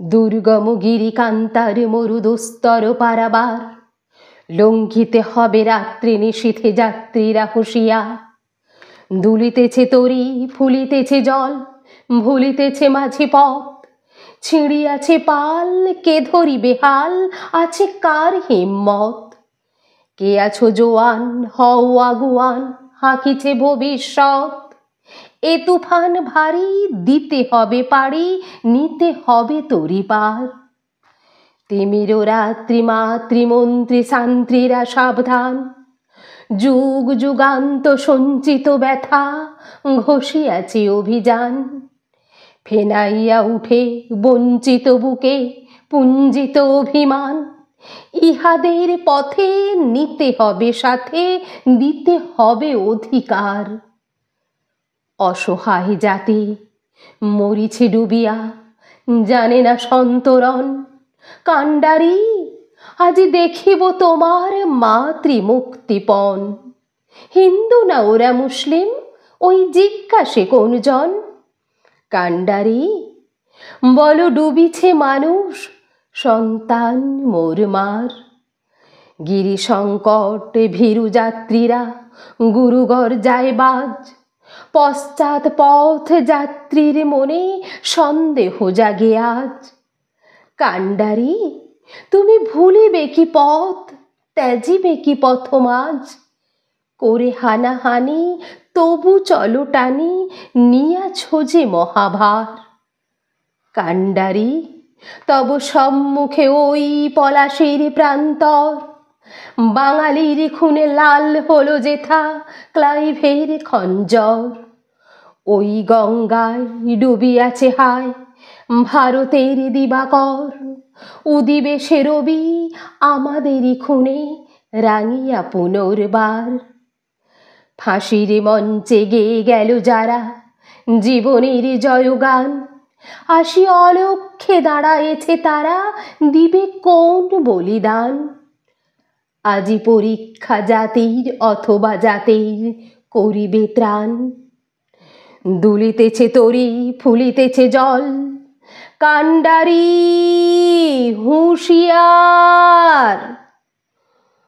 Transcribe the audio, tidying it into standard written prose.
দুর্গম গিরিকান্তার মরুদুস্তর পারাবার, লঙ্ঘিতে হবে রাত্রি নিশীথে যাত্রীরা হুঁশিয়া। দুলিতেছে তরি, ফুলিতেছে জল, ভুলিতেছে মাঝি পথ, ছিঁড়িয়াছে পাল, কে ধরিবে হাল, আছে কার হিম্মত? কে আছো জোয়ান, হও আগুয়ান, হাঁকিছে ভবিষ্যৎ। এ তুফান ভারী, দিতে হবে পাড়ি, নিতে হবে তরি পার। তিমির রাত্রি মাতৃমন্ত্রী শান্ত্রীরা সাবধান, যুগ যুগান্ত সঞ্চিত ব্যথা ঘষিয়াছে অভিযান। ফেনাইয়া উঠে বঞ্চিত বুকে পুঞ্জিত অভিমান, ইহাদের পথে নিতে হবে সাথে, দিতে হবে অধিকার। অসহায় জাতি মরিছে ডুবিয়া, জানে না সন্তরণ। কাণ্ডারি, আজ দেখিব তোমার মাতৃমুক্তিপণ। হিন্দু না ওরা মুসলিম, ওই জিজ্ঞাসে কোনজন? কাণ্ডারি, বলো ডুবিছে মানুষ, সন্তান মোর মার। গিরি সংকট ভীরু যাত্রীরা গুরুগর যায় বাজ, পশ্চাৎ পথ যাত্রীর মনে সন্দেহ জাগে আজ। কাণ্ডারি, তুমি ভুলিবে কি পথ, ত্যাজিবে কি পথমাজ? করে হানাহানি তবু চলো টানি, নিয়াছ যে মহাভার। কাণ্ডারি, তব সম্মুখে ওই পলাশির প্রান্তর, বাঙালির খুনে লাল হলো যেথা ক্লাইভের খঞ্জর। ওই গঙ্গায় ডুবিয়াছে হায় ভারতের দিবাকর, উদিবে সে রবি আমাদেরই খুনে রাঙিয়া পুনর্বার। ফাঁসির মঞ্চে গেয়ে গেল যারা জীবনের জয়গান, আসি অলক্ষ্যে দাঁড়ায়েছে তারা, দিবে কোন বলিদান? আজি পরীক্ষা জাতির অথবা জাতির করিবে ত্রাণ। দুলিতেছে তরি, ফুলিতেছে জল, কাণ্ডারি হুঁশিয়ার।